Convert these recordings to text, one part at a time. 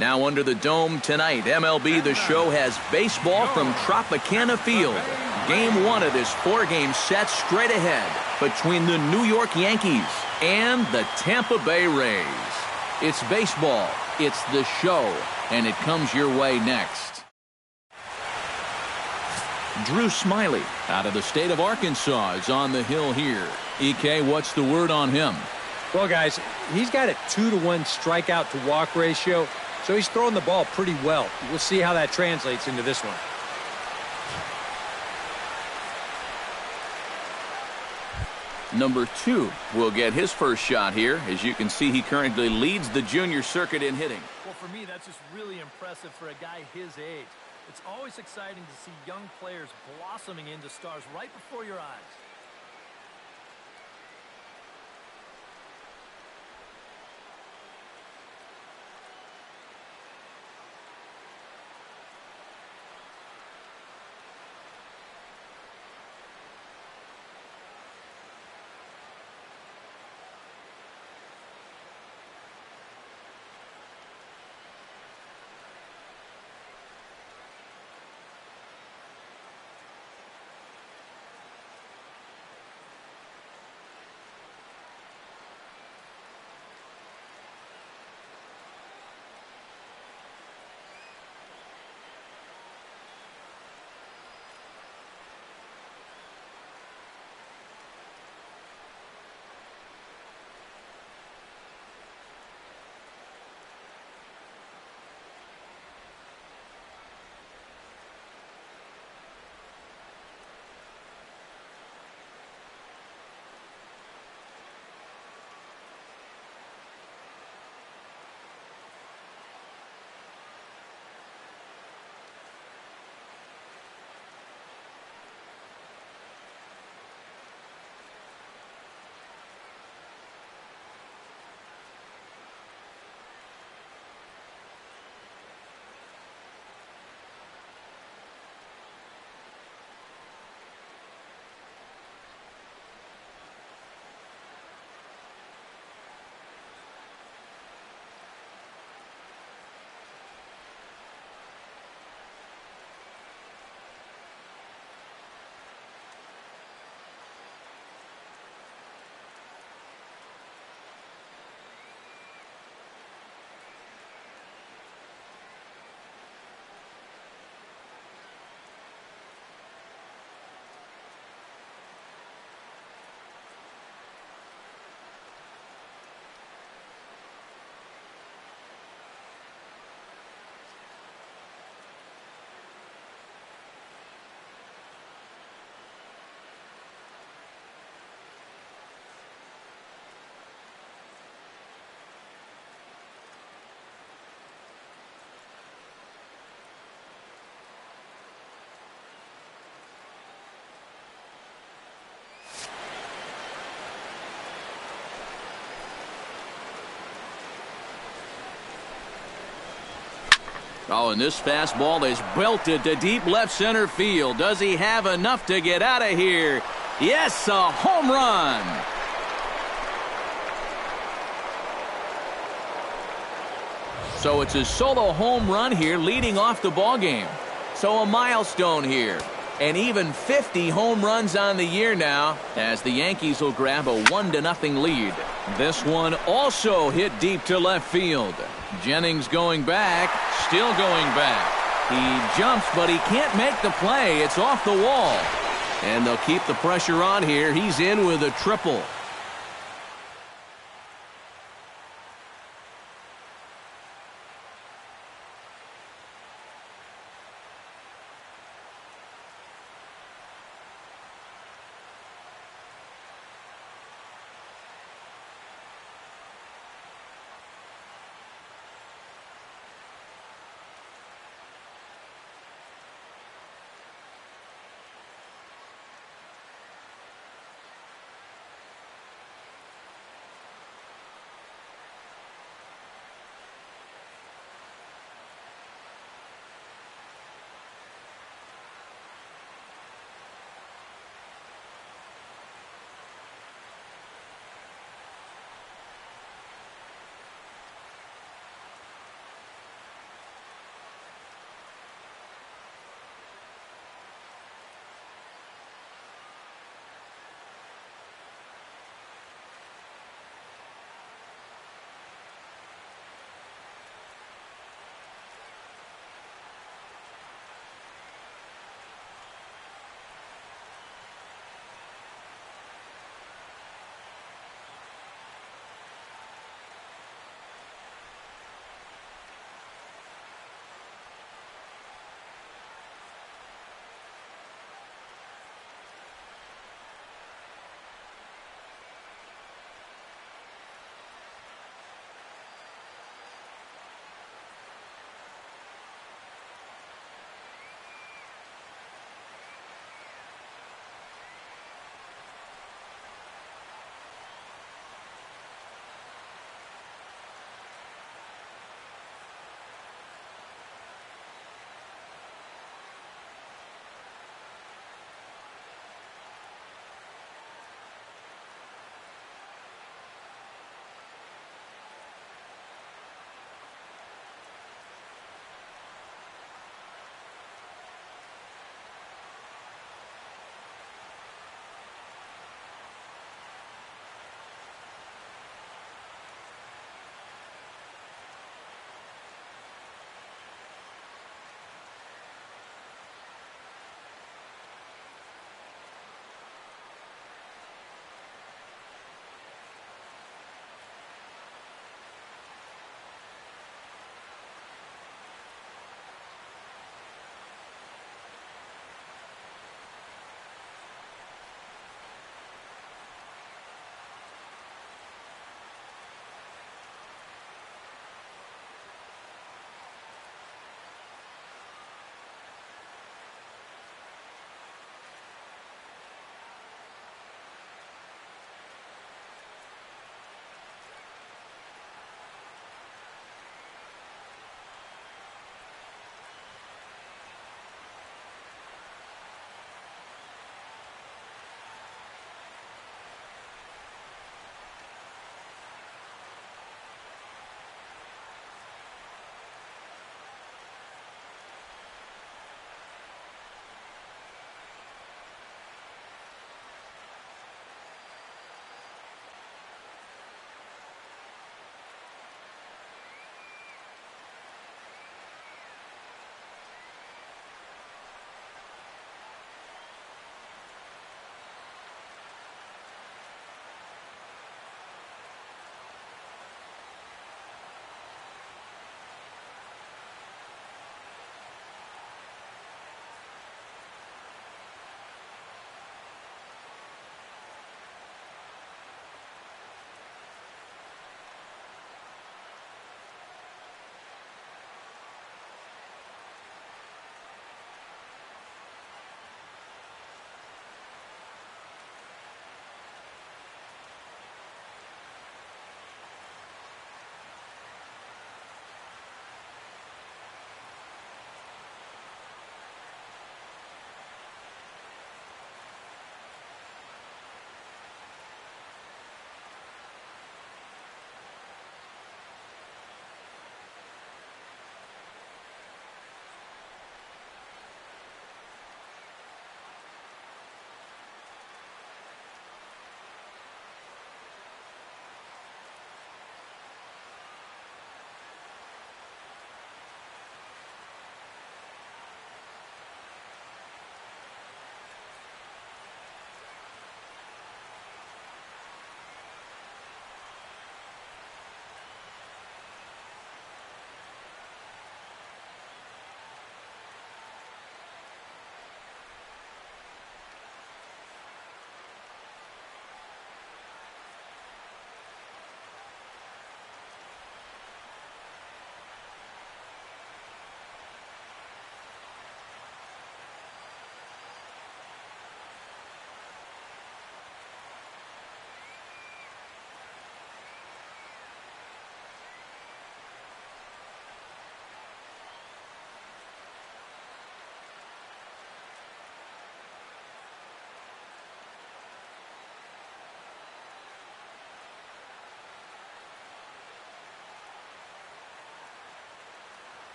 Now under the dome tonight, MLB The Show has baseball from Tropicana Field. Game 1 of this 4-game set straight ahead between the New York Yankees and the Tampa Bay Rays. It's baseball, it's The Show, and it comes your way next. Drew Smiley out of the state of Arkansas is on the hill here. EK, what's the word on him? Well, guys, he's got a 2-to-1 strikeout to walk ratio. So he's throwing the ball pretty well. We'll see how that translates into this one. Number 2 will get his first shot here. As you can see, he currently leads the junior circuit in hitting. Well, for me, that's just really impressive for a guy his age. It's always exciting to see young players blossoming into stars right before your eyes. Oh, and this fastball is belted to deep left center field. Does he have enough to get out of here? Yes, a home run. So it's a solo home run here leading off the ball game. So a milestone here. And even 50 home runs on the year now as the Yankees will grab a 1-0 lead. This one also hit deep to left field. Jennings going back, still going back. He jumps, but he can't make the play. It's off the wall. And they'll keep the pressure on here. He's in with a triple.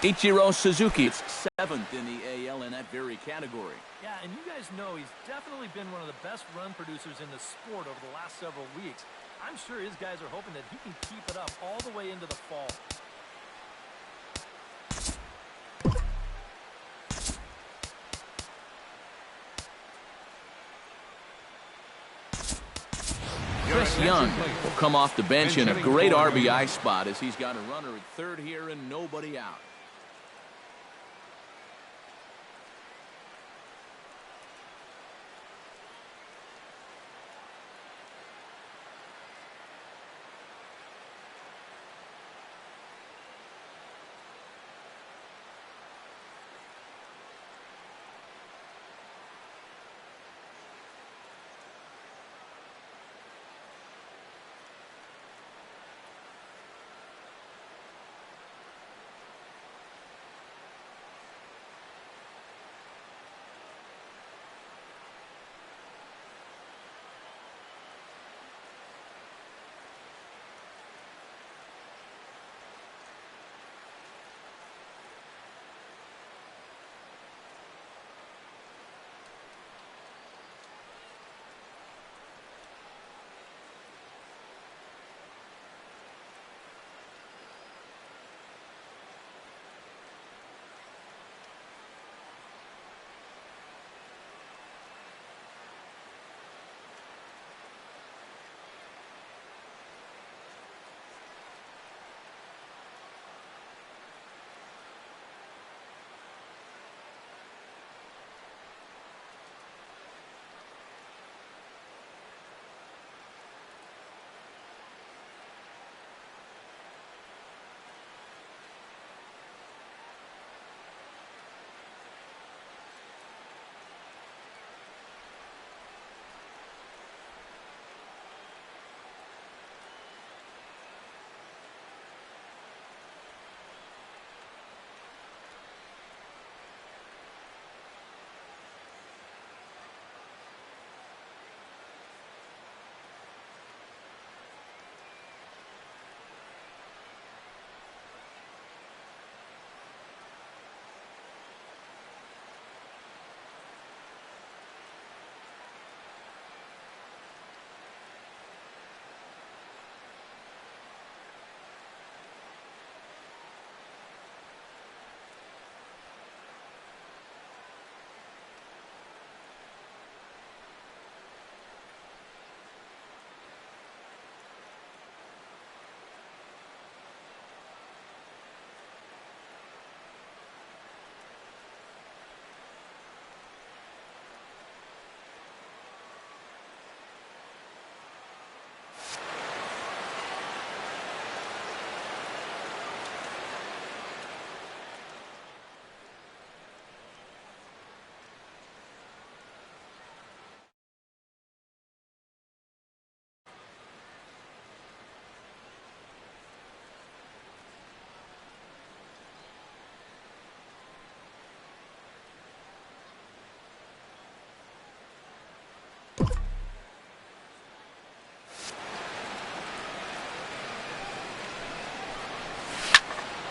Ichiro Suzuki, 7th in the AL in that very category. Yeah, and you guys know he's definitely been one of the best run producers in the sport over the last several weeks. I'm sure his guys are hoping that he can keep it up all the way into the fall. Chris Young will come off the bench in a great RBI spot as he's got a runner at third here and nobody out.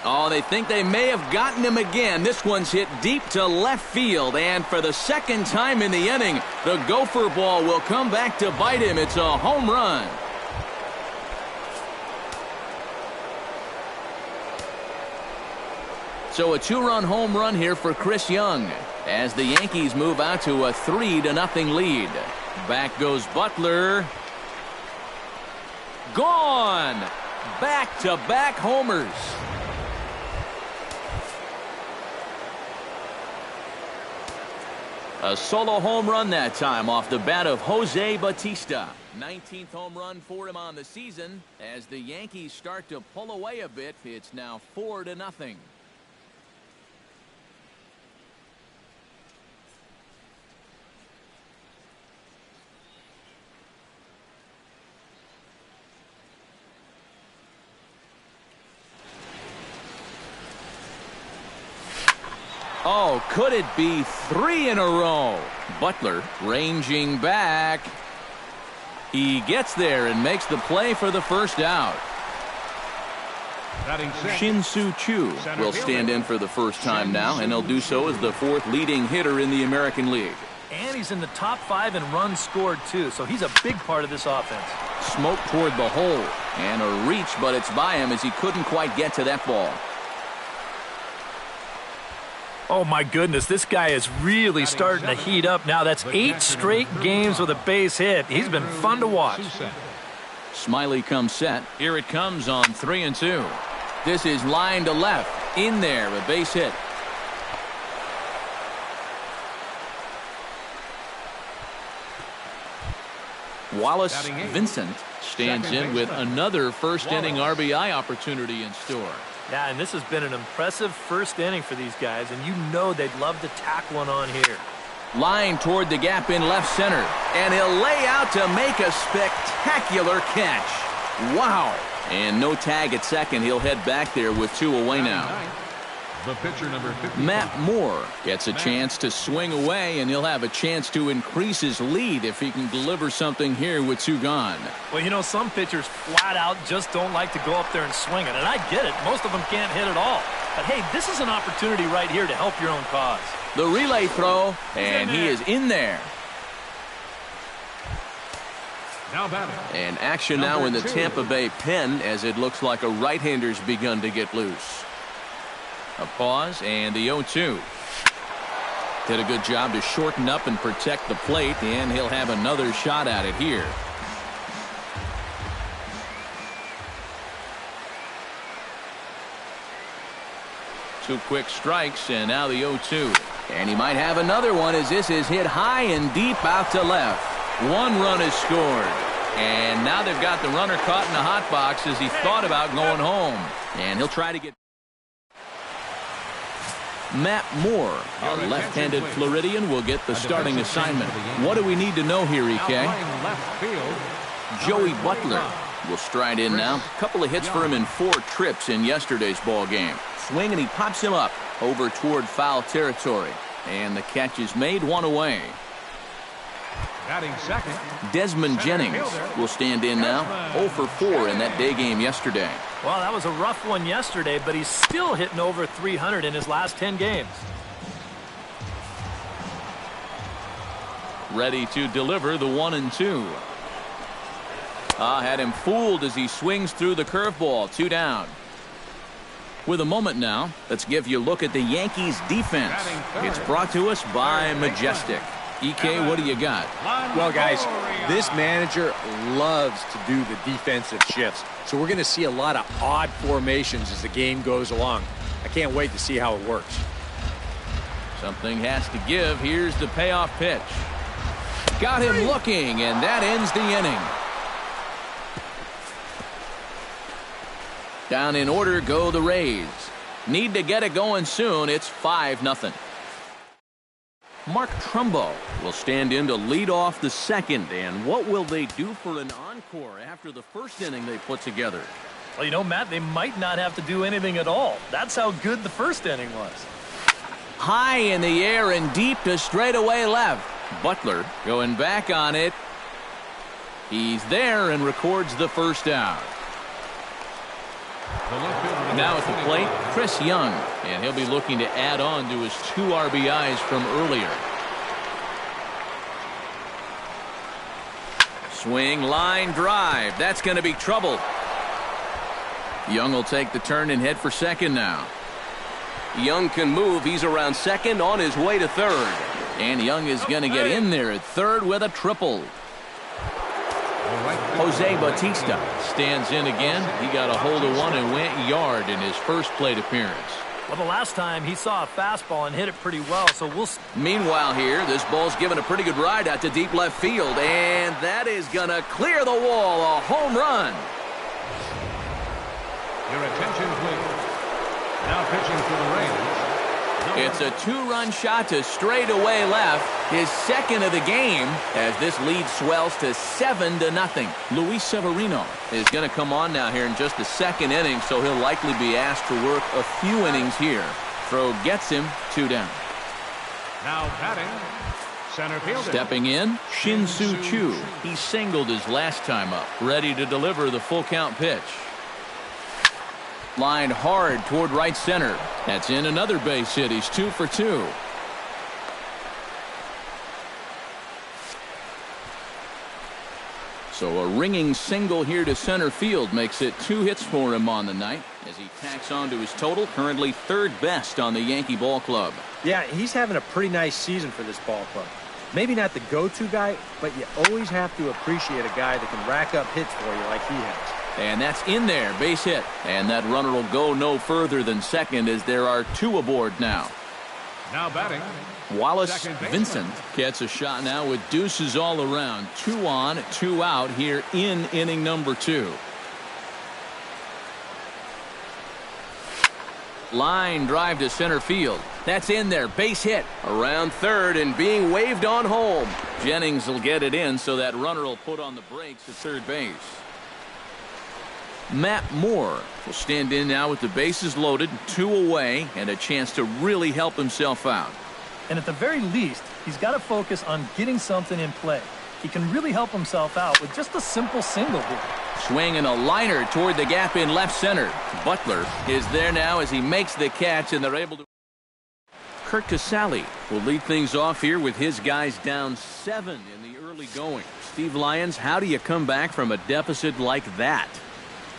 Oh, they think they may have gotten him again. This one's hit deep to left field, and for the second time in the inning, the gopher ball will come back to bite him. It's a home run. So a two-run home run here for Chris Young as the Yankees move out to a 3-0 lead. Back goes Butler. Gone. Back-to-back homers. A solo home run that time off the bat of Jose Bautista. 19th home run for him on the season. As the Yankees start to pull away a bit, it's now 4-0. Oh, could it be 3 in a row? Butler ranging back. He gets there and makes the play for the first out. Shin-Soo Choo will stand in for the first time now, and he'll do so as the fourth leading hitter in the American League. And he's in the top 5 in runs scored, too, so he's a big part of this offense. Smoke toward the hole, and a reach, but it's by him as he couldn't quite get to that ball. Oh, my goodness, this guy is really starting to heat up now. That's 8 straight games with a base hit. He's been fun to watch. Smiley comes set. Here it comes on 3-2. This is line to left. In there, a base hit. Wallace Vincent stands in with another first-inning RBI opportunity in store. Yeah, and this has been an impressive first inning for these guys, and you know they'd love to tack one on here. Line toward the gap in left center, and he'll lay out to make a spectacular catch. Wow. And no tag at second. He'll head back there with 2 away now. The pitcher, number 50. Matt Moore gets a chance to swing away, and he'll have a chance to increase his lead if he can deliver something here with 2 gone. Well, you know, some pitchers flat out just don't like to go up there and swing it, and I get it. Most of them can't hit at all. But, hey, this is an opportunity right here to help your own cause. The relay throw, and he is in there. Now batting. And action now in the Tampa Bay pen as it looks like a right-hander's begun to get loose. A pause and the 0-2. Did a good job to shorten up and protect the plate, and he'll have another shot at it here. Two quick strikes, and now the 0-2. And he might have another one as this is hit high and deep out to left. 1 run is scored. And now they've got the runner caught in the hot box as he thought about going home. And he'll try to get... Matt Moore, a left-handed Floridian, will get the starting assignment. What do we need to know here, EK? Joey Butler will stride in now. A couple of hits for him in 4 trips in yesterday's ball game. Swing, and he pops him up over toward foul territory. And the catch is made, 1 away. Batting second. Desmond Jennings will stand in now. 0 for 4 in that day game yesterday. Well, that was a rough one yesterday, but he's still hitting over 300 in his last 10 games. Ready to deliver the 1-2. Had him fooled as he swings through the curveball. 2 down. With a moment now, let's give you a look at the Yankees defense. It's brought to us by Majestic. EK, what do you got? Well, guys, this manager loves to do the defensive shifts. So we're going to see a lot of odd formations as the game goes along. I can't wait to see how it works. Something has to give. Here's the payoff pitch. Got him looking, and that ends the inning. Down in order go the Rays. Need to get it going soon. It's 5-0. Mark Trumbo will stand in to lead off the second. And what will they do for an encore after the first inning they put together? Well, you know, Matt, they might not have to do anything at all. That's how good the first inning was. High in the air and deep to straightaway left. Butler going back on it. He's there and records the first out. Now at the plate, Chris Young, and he'll be looking to add on to his 2 RBIs from earlier. Swing, line drive. That's going to be trouble. Young will take the turn and head for second now. Young can move. He's around second, on his way to third. And Young is going to get in there at third with a triple. Jose Bautista stands in again. He got a hold of one and went yard in his first plate appearance. Well, the last time he saw a fastball and hit it pretty well, so we'll... Meanwhile here, this ball's given a pretty good ride out to deep left field, and that is going to clear the wall. A home run. Your attention, please. Now pitching for the Rays. It's a 2-run shot to straightaway left. His second of the game as this lead swells to 7-0. Luis Severino is going to come on now here in just the second inning, so he'll likely be asked to work a few innings here. Throw gets him 2 down. Now batting, center fielder. Stepping in, Shin-Soo Choo. He singled his last time up. Ready to deliver the full count pitch. Lined hard toward right center. That's in another base hit. He's 2 for 2. So a ringing single here to center field makes it 2 hits for him on the night as he tacks on to his total, currently 3rd best on the Yankee ball club. Yeah, he's having a pretty nice season for this ball club. Maybe not the go-to guy, but you always have to appreciate a guy that can rack up hits for you like he has. And that's in there, base hit. And that runner will go no further than second as there are 2 aboard now. Now batting, Wallace Vincent gets a shot now with deuces all around. 2 on, 2 out here in inning number 2. Line drive to center field. That's in there, base hit. Around third and being waved on home. Jennings will get it in, so that runner will put on the brakes at third base. Matt Moore will stand in now with the bases loaded, 2 away, and a chance to really help himself out. And at the very least, he's got to focus on getting something in play. He can really help himself out with just a simple single here. Swinging a liner toward the gap in left center. Butler is there now as he makes the catch, and they're able to. Kurt Casale will lead things off here with his guys down 7 in the early going. Steve Lyons, how do you come back from a deficit like that?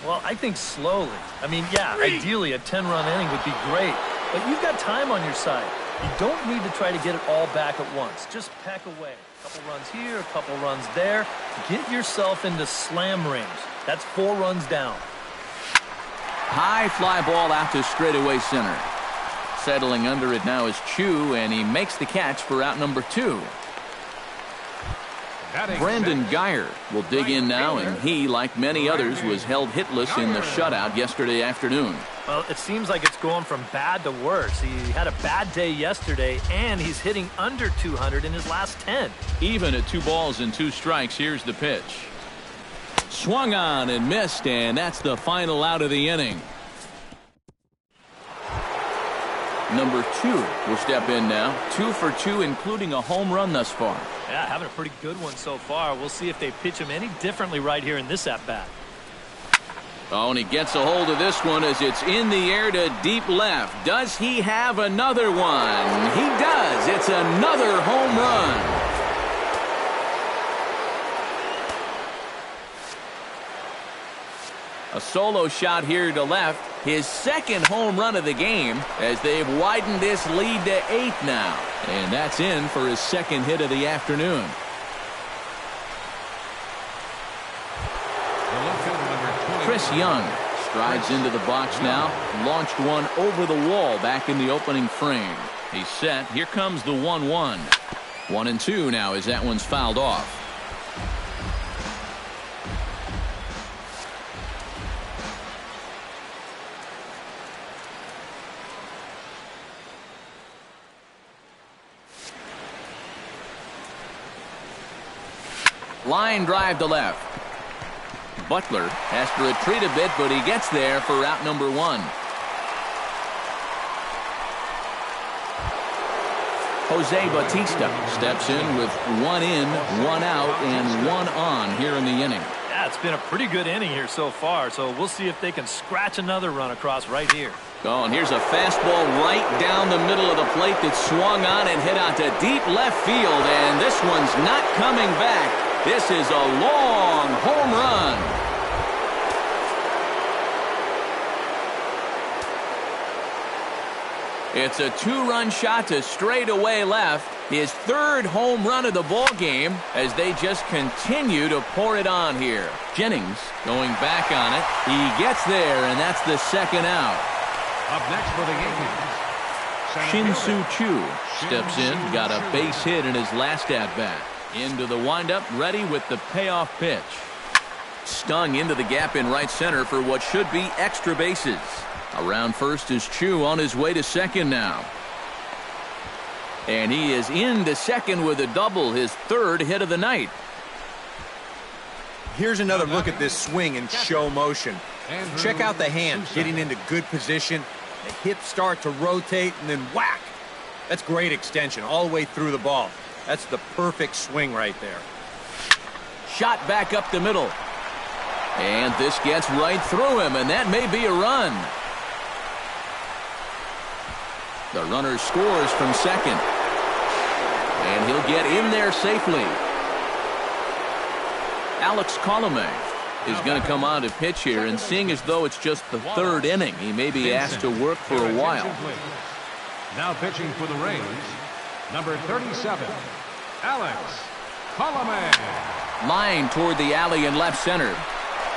Well, I think slowly. I mean, yeah, ideally a 10-run inning would be great, but you've got time on your side. You don't need to try to get it all back at once. Just pack away. A couple runs here, a couple runs there. Get yourself into slam range. That's 4 runs down. High fly ball out to straightaway center. Settling under it now is Chu, and he makes the catch for out number 2. Brandon Geyer will dig in now, and he, like many others, was held hitless in the shutout yesterday afternoon. Well, it seems like it's going from bad to worse. He had a bad day yesterday, and he's hitting under 200 in his last 10. Even at 2 balls and 2 strikes, here's the pitch. Swung on and missed, and that's the final out of the inning. Number 2 will step in now. 2 for 2, including a home run thus far. Yeah, having a pretty good one so far. We'll see if they pitch him any differently right here in this at-bat. Oh, and he gets a hold of this one as it's in the air to deep left. Does he have another one? He does. It's another home run. A solo shot here to left. His 2nd home run of the game as they've widened this lead to 8 now. And that's in for his 2nd hit of the afternoon. Chris Young strides into the box now. Launched one over the wall back in the opening frame. He's set. Here comes the 1-1. 1-2 now as that one's fouled off. Line drive to left. Butler has to retreat a bit, but he gets there for out number 1. Jose Bautista steps in with 1 in, 1 out, and 1 on here in the inning. Yeah, it's been a pretty good inning here so far, so we'll see if they can scratch another run across right here. Oh, and here's a fastball right down the middle of the plate that swung on and hit out to deep left field, and this one's not coming back. This is a long home run. It's a 2-run shot to straightaway left. His 3rd home run of the ball game as they just continue to pour it on here. Jennings going back on it. He gets there, and that's the 2nd out. Up next for the Yankees, Shin-Soo Choo steps in, got a base hit in his last at-bat. Into the windup, ready with the payoff pitch. Stung into the gap in right center for what should be extra bases. Around first is Chu on his way to second now. And he is into second with a double, his 3rd hit of the night. Here's another look at this swing in show motion. Check out the hand getting into good position. The hips start to rotate and then whack. That's great extension all the way through the ball. That's the perfect swing right there. Shot back up the middle. And this gets right through him, and that may be a run. The runner scores from second. And he'll get in there safely. Alex Colome is going to come on to pitch here, and seeing as though it's just the third inning, he may be asked to work for a while. Now pitching for the Rays, number 37, Alex Colome. Line toward the alley in left center.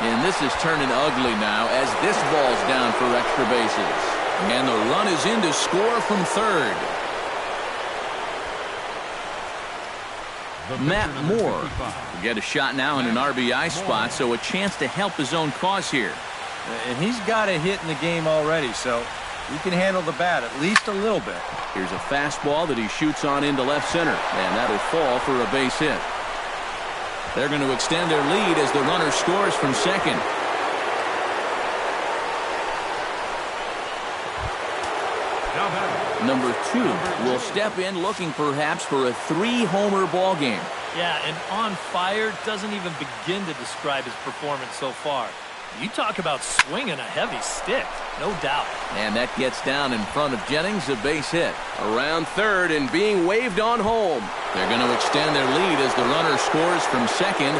And this is turning ugly now as this ball's down for extra bases. And the run is in to score from third. Matt Moore will get a shot now in an RBI spot, so a chance to help his own cause here. And he's got a hit in the game already, so he can handle the bat at least a little bit. Here's a fastball that he shoots on into left center, and that'll fall for a base hit. They're going to extend their lead as the runner scores from second. Number 2 will step in looking perhaps for a 3-homer ball game. Yeah, and on fire doesn't even begin to describe his performance so far. You talk about swinging a heavy stick, no doubt. And that gets down in front of Jennings, a base hit. Around third and being waved on home. They're going to extend their lead as the runner scores from second.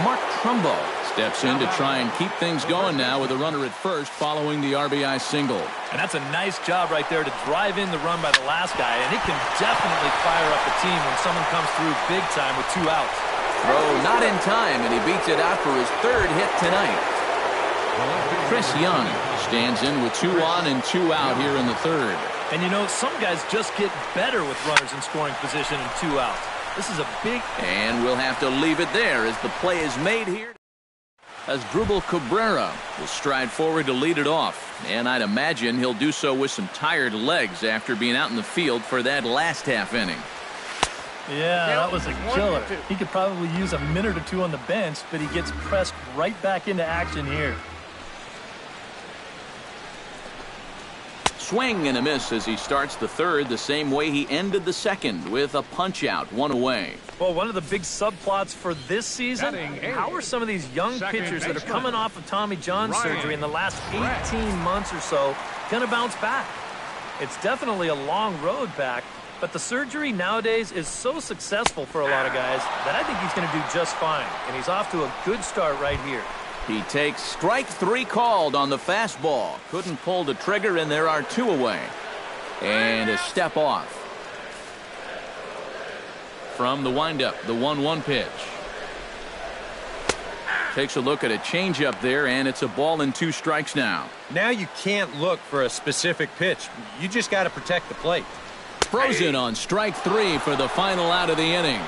Mark Trumbo steps in to try and keep things going now with a runner at first following the RBI single. And that's a nice job right there to drive in the run by the last guy, and it can definitely fire up the team when someone comes through big time with 2 outs. Throw not in time, and he beats it out for his 3rd hit tonight. Chris Young stands in with 2 on and 2 out here in the 3rd. And you know, some guys just get better with runners in scoring position and 2 outs. This is a big... And we'll have to leave it there as the play is made here. As Drupal Cabrera will stride forward to lead it off. And I'd imagine he'll do so with some tired legs after being out in the field for that last half inning. Yeah, that was a killer. He could probably use a minute or 2 on the bench, but he gets pressed right back into action here. Swing and a miss as he starts the 3rd the same way he ended the 2nd with a punch out, 1 away. Well, one of the big subplots for this season, how are some of these young pitchers that are coming off of Tommy John surgery in the last 18 months or so going to bounce back? It's definitely a long road back, but the surgery nowadays is so successful for a lot of guys that I think he's going to do just fine, and he's off to a good start right here. He takes strike 3 called on the fastball. Couldn't pull the trigger, and there are 2 away. And a step off. From the windup, the 1-1 pitch. Takes a look at a changeup there, and it's a ball and 2 strikes now. Now you can't look for a specific pitch. You just got to protect the plate. Frozen on strike 3 for the final out of the inning.